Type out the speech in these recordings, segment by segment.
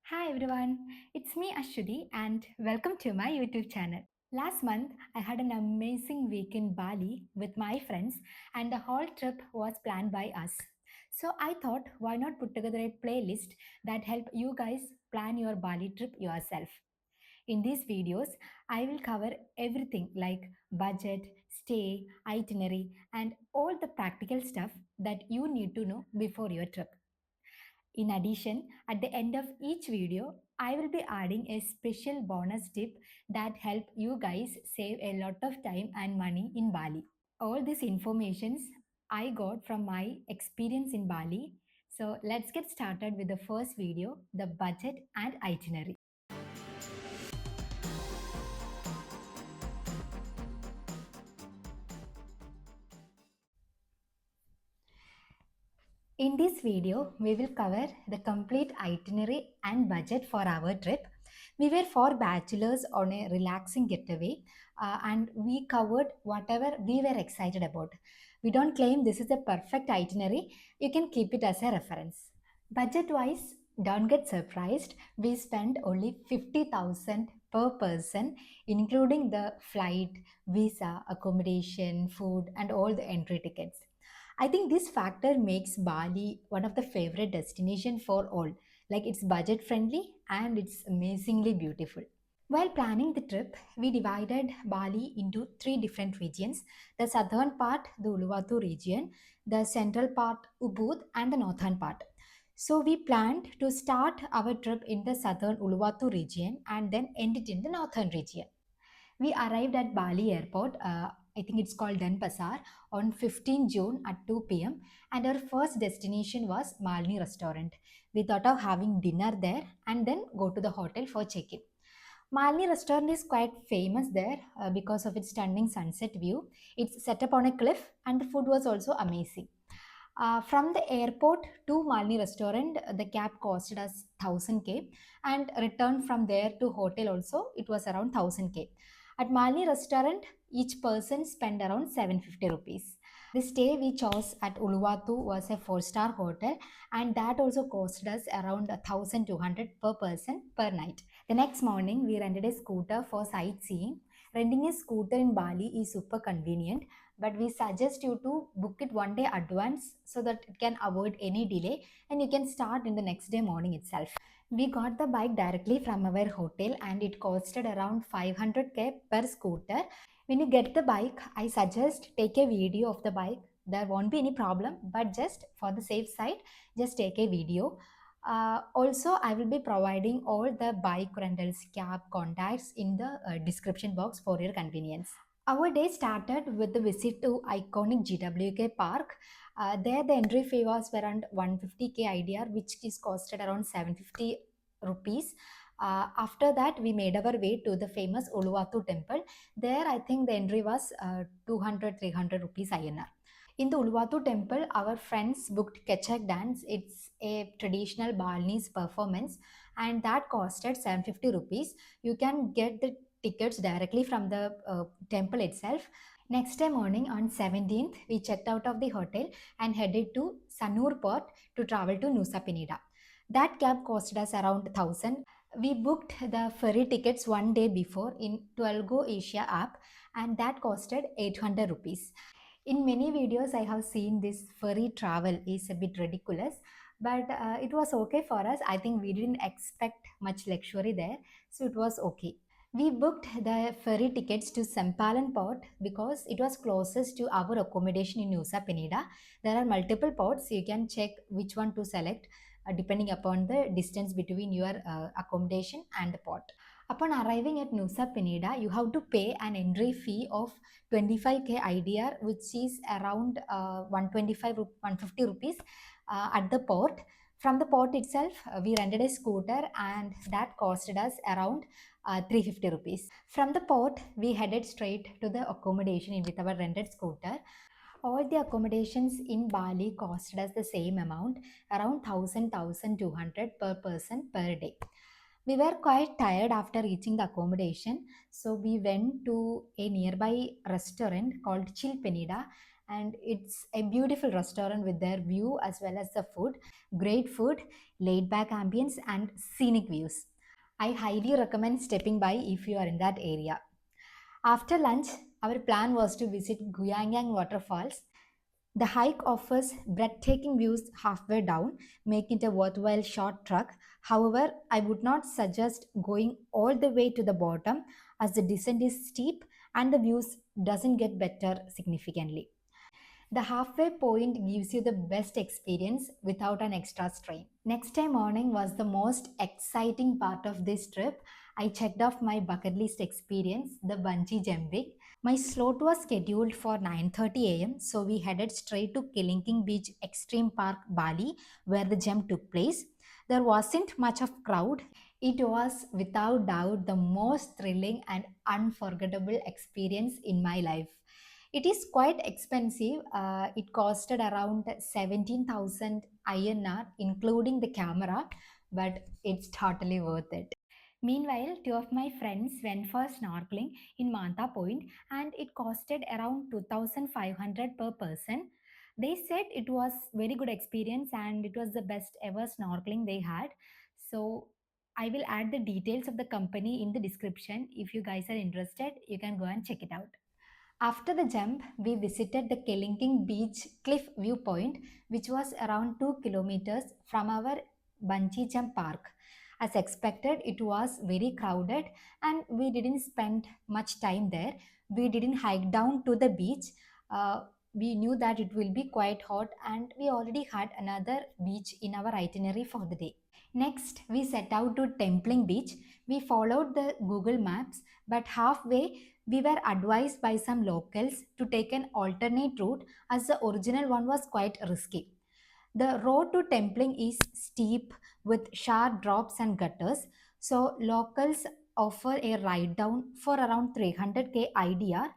Hi everyone, it's me Ashwini and welcome to my YouTube channel. Last month I had an amazing week in Bali with my friends and the whole trip was planned by us. So I thought why not put together a playlist that help you guys plan your Bali trip yourself. In these videos I will cover everything like budget, stay, itinerary and all the practical stuff that you need to know before your trip. In addition, at the end of each video, I will be adding a special bonus tip that help you guys save a lot of time and money in Bali. All these informations I got from my experience in Bali. So let's get started with the first video, the budget and itinerary. In this video, we will cover the complete itinerary and budget for our trip. We were four bachelors on a relaxing getaway and we covered whatever we were excited about. We don't claim this is a perfect itinerary, you can keep it as a reference. Budget wise, don't get surprised, we spent only 50,000 per person, including the flight, visa, accommodation, food, and all the entry tickets. I think this factor makes Bali one of the favorite destination for all. Like it's budget friendly and it's amazingly beautiful. While planning the trip, we divided Bali into three different regions: the southern part, the Uluwatu region, the central part, Ubud, and the northern part. So we planned to start our trip in the southern Uluwatu region and then end it in the northern region. We arrived at Bali airport, I think it's called Denpasar, on 15 June at 2 p.m. And our first destination was Malni restaurant. We thought of having dinner there and then go to the hotel for check-in. Malni restaurant is quite famous there because of its stunning sunset view. It's set up on a cliff and the food was also amazing. From the airport to Malni restaurant, the cab costed us 1000k and return from there to hotel also it was around 1000k. At Malni restaurant, each person spent around 750 rupees. The stay we chose at Uluwatu was a four-star hotel and that also cost us around 1200 per person per night. The next morning, we rented a scooter for sightseeing. Renting a scooter in Bali is super convenient, but we suggest you to book it one day advance so that it can avoid any delay and you can start in the next day morning itself. We got the bike directly from our hotel and it costed around 500k per scooter. When you get the bike, I suggest take a video of the bike. There won't be any problem, but just for the safe side, just take a video. Also, I will be providing all the bike rentals cab contacts in the description box for your convenience. Our day started with the visit to iconic GWK Park. There, the entry fee was around 150k IDR, which is costed around 750 rupees. After that, we made our way to the famous Uluwatu temple. There, I think the entry was 200-300 rupees INR. In the Uluwatu temple, our friends booked Kechak dance. It's a traditional Balinese performance and that costed 750 rupees. You can get the tickets directly from the temple itself. Next day morning on 17th, we checked out of the hotel and headed to Sanur port to travel to Nusa Penida. That cab costed us around 1000. We booked the ferry tickets one day before in 12Go Asia app and that costed 800 rupees. In many videos, I have seen this ferry travel is a bit ridiculous, but it was okay for us. I think we didn't expect much luxury there, so it was okay. We booked the ferry tickets to Sampalan port because it was closest to our accommodation in Nusa Penida. There are multiple ports, you can check which one to select depending upon the distance between your accommodation and the port. Upon arriving at Nusa Penida, you have to pay an entry fee of 25k IDR, which is around 125 150 rupees at the port. From the port itself, we rented a scooter and that costed us around 350 rupees. From the port, we headed straight to the accommodation with our rented scooter. All the accommodations in Bali costed us the same amount, around 1000 per person per day. We were quite tired after reaching the accommodation, so we went to a nearby restaurant called Chill Penida and it's a beautiful restaurant with their view as well as the food. Great food, laid back ambience, and scenic views. I highly recommend stepping by if you are in that area. After lunch, our plan was to visit Guyangyang waterfalls. The hike offers breathtaking views halfway down, making it a worthwhile short trek. However, I would not suggest going all the way to the bottom as the descent is steep and the views doesn't get better significantly. The halfway point gives you the best experience without an extra strain. Next day morning was the most exciting part of this trip. I checked off my bucket list experience, the bungee jumping. My slot was scheduled for 9:30 a.m., so we headed straight to Kelingking Beach Extreme Park, Bali, where the jump took place. There wasn't much of crowd. It was without doubt the most thrilling and unforgettable experience in my life. It is quite expensive. It costed around 17,000 INR, including the camera, but it's totally worth it. Meanwhile, two of my friends went for snorkeling in Manta Point and it costed around 2,500 per person. They said it was very good experience and it was the best ever snorkeling they had. So I will add the details of the company in the description. If you guys are interested, you can go and check it out. After the jump, we visited the Kelingking Beach Cliff Viewpoint, which was around 2 kilometers from our bungee jump park. As expected, it was very crowded and we didn't spend much time there. We didn't hike down to the beach. We knew that it will be quite hot and we already had another beach in our itinerary for the day. Next, we set out to Templing Beach. We followed the Google Maps, but halfway we were advised by some locals to take an alternate route as the original one was quite risky. The road to Templing is steep with sharp drops and gutters, so locals offer a ride down for around 300k IDR.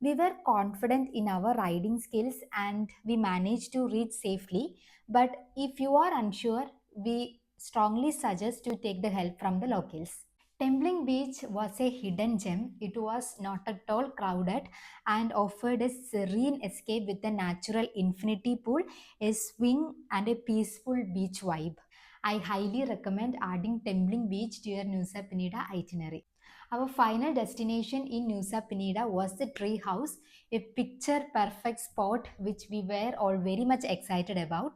We were confident in our riding skills and we managed to reach safely. But if you are unsure, we strongly suggest to take the help from the locals. Templing Beach was a hidden gem. It was not at all crowded and offered a serene escape with a natural infinity pool, a swing, and a peaceful beach vibe. I highly recommend adding Templing Beach to your Nusa Penida itinerary. Our final destination in Nusa Penida was the tree house, a picture perfect spot which we were all very much excited about.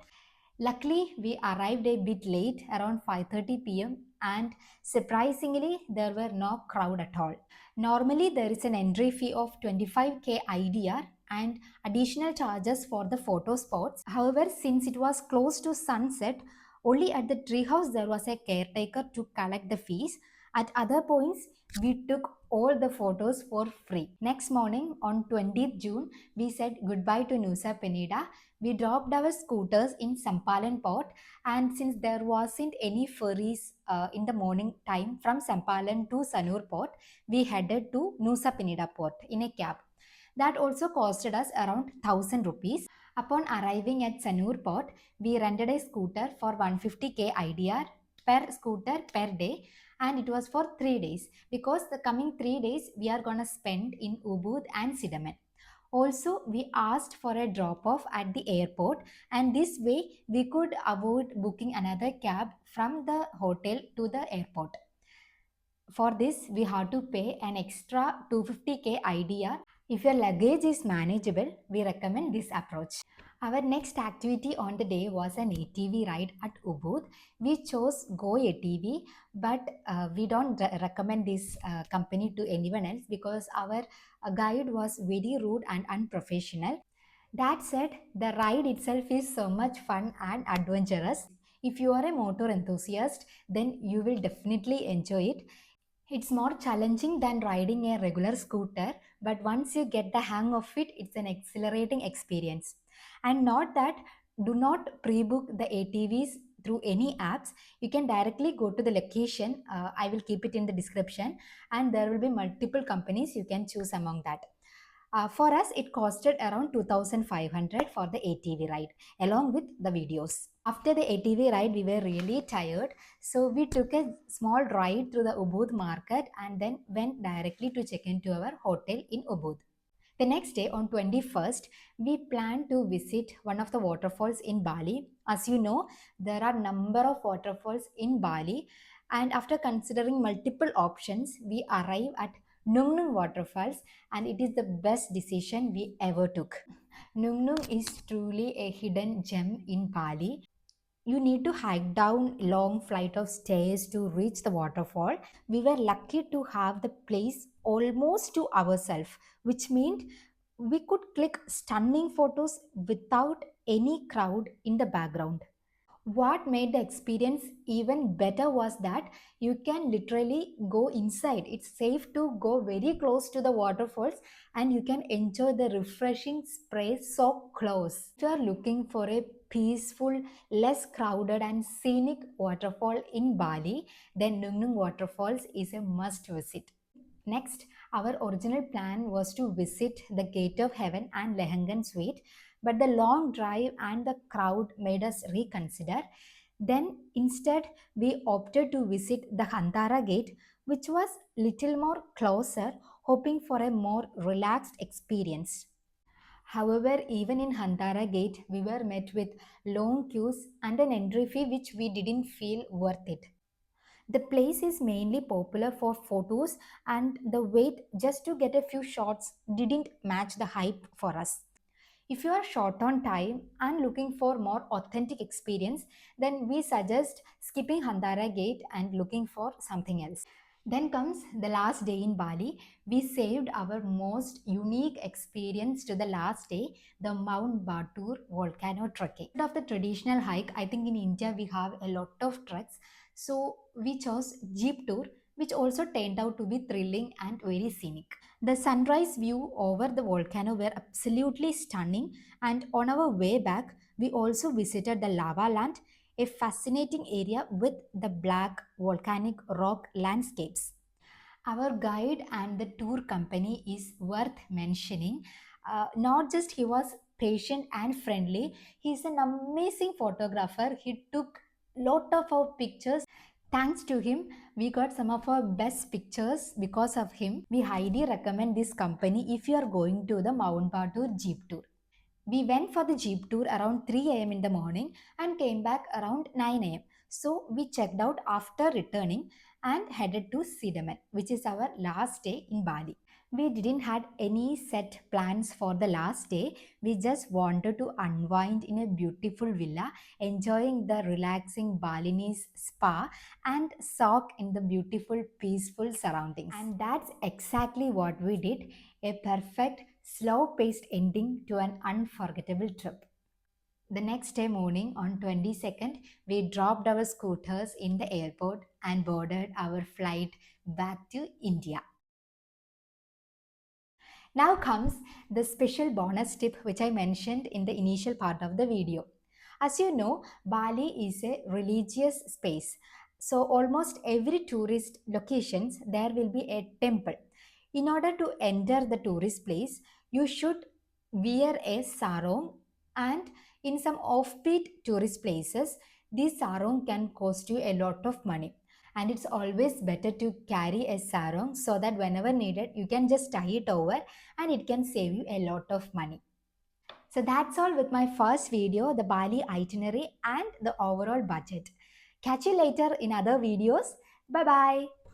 Luckily, we arrived a bit late, around 5:30 p.m., and surprisingly, there were no crowd at all. Normally, there is an entry fee of 25k IDR and additional charges for the photo spots. However, since it was close to sunset, only at the treehouse there was a caretaker to collect the fees. At other points, we took all the photos for free. Next morning, on 20th June, we said goodbye to Nusa Penida. We dropped our scooters in Sampalan Port, and since there wasn't any ferries in the morning time from Sampalan to Sanur Port, we headed to Nusa Penida Port in a cab. That also costed us around 1000 rupees. Upon arriving at Sanur Port, we rented a scooter for 150k IDR per scooter per day, and it was for 3 days because the coming 3 days we are going to spend in Ubud and Sidaman. Also, we asked for a drop off at the airport, and this way we could avoid booking another cab from the hotel to the airport. For this, we have to pay an extra 250k IDR. If your luggage is manageable, we recommend this approach. Our next activity on the day was an ATV ride at Ubud. We chose Go ATV, but we don't recommend this company to anyone else because our guide was very rude and unprofessional. That said, the ride itself is so much fun and adventurous. If you are a motor enthusiast, then you will definitely enjoy it. It's more challenging than riding a regular scooter, but once you get the hang of it, it's an exhilarating experience. And not that, do not pre book the ATVs through any apps. You can directly go to the location. I will keep it in the description, and there will be multiple companies you can choose among that. For us, it costed around 2,500 for the ATV ride, along with the videos. After the ATV ride, we were really tired, so we took a small ride through the Ubud market and then went directly to check into our hotel in Ubud. The next day, on 21st, we plan to visit one of the waterfalls in Bali. As you know, there are number of waterfalls in Bali, and after considering multiple options, we arrive at Nung Nung waterfalls, and it is the best decision we ever took. Nung Nung is truly a hidden gem in Bali. You need to hike down long flight of stairs to reach the waterfall. We were lucky to have the place almost to ourselves, which meant we could click stunning photos without any crowd in the background. What made the experience even better was that you can literally go inside. It's safe to go very close to the waterfalls and you can enjoy the refreshing spray so close. If you are looking for a peaceful, less crowded and scenic waterfall in Bali, then Nung Nung Waterfalls is a must visit. Next, our original plan was to visit the Gate of Heaven and Lehengan Suite, but the long drive and the crowd made us reconsider. Then instead, we opted to visit the Hantara Gate, which was little more closer, hoping for a more relaxed experience. However, even in Hantara Gate, we were met with long queues and an entry fee which we didn't feel worth it. The place is mainly popular for photos, and the wait just to get a few shots didn't match the hype for us. If you are short on time and looking for more authentic experience, then we suggest skipping Handara Gate and looking for something else. Then comes the last day in Bali. We saved our most unique experience to the last day, the Mount Batur volcano trekking. Instead of the traditional hike, I think in India we have a lot of treks. So we chose jeep tour, which also turned out to be thrilling and very scenic. The sunrise view over the volcano were absolutely stunning, and on our way back, we also visited the lava land, a fascinating area with the black volcanic rock landscapes. Our guide and the tour company is worth mentioning. Not just he was patient and friendly, he's an amazing photographer. He took lot of our pictures. Thanks to him, we got some of our best pictures because of him. We highly recommend this company if you are going to the Mount Batur Jeep Tour. We went for the jeep tour around 3 a.m. in the morning and came back around 9 a.m. So we checked out after returning and headed to Sidaman, which is our last day in Bali. We didn't had any set plans for the last day. We just wanted to unwind in a beautiful villa, enjoying the relaxing Balinese spa and soak in the beautiful peaceful surroundings. And that's exactly what we did, a perfect slow-paced ending to an unforgettable trip. The next day morning on 22nd, we dropped our scooters in the airport and boarded our flight back to India. Now comes the special bonus tip which I mentioned in the initial part of the video. As you know, Bali is a religious space. So almost every tourist locations there will be a temple. In order to enter the tourist place, you should wear a sarong, and in some offbeat tourist places, this sarong can cost you a lot of money, and it's always better to carry a sarong so that whenever needed you can just tie it over and it can save you a lot of money. So that's all with my first video, the Bali itinerary and the overall budget. Catch you later in other videos. Bye bye.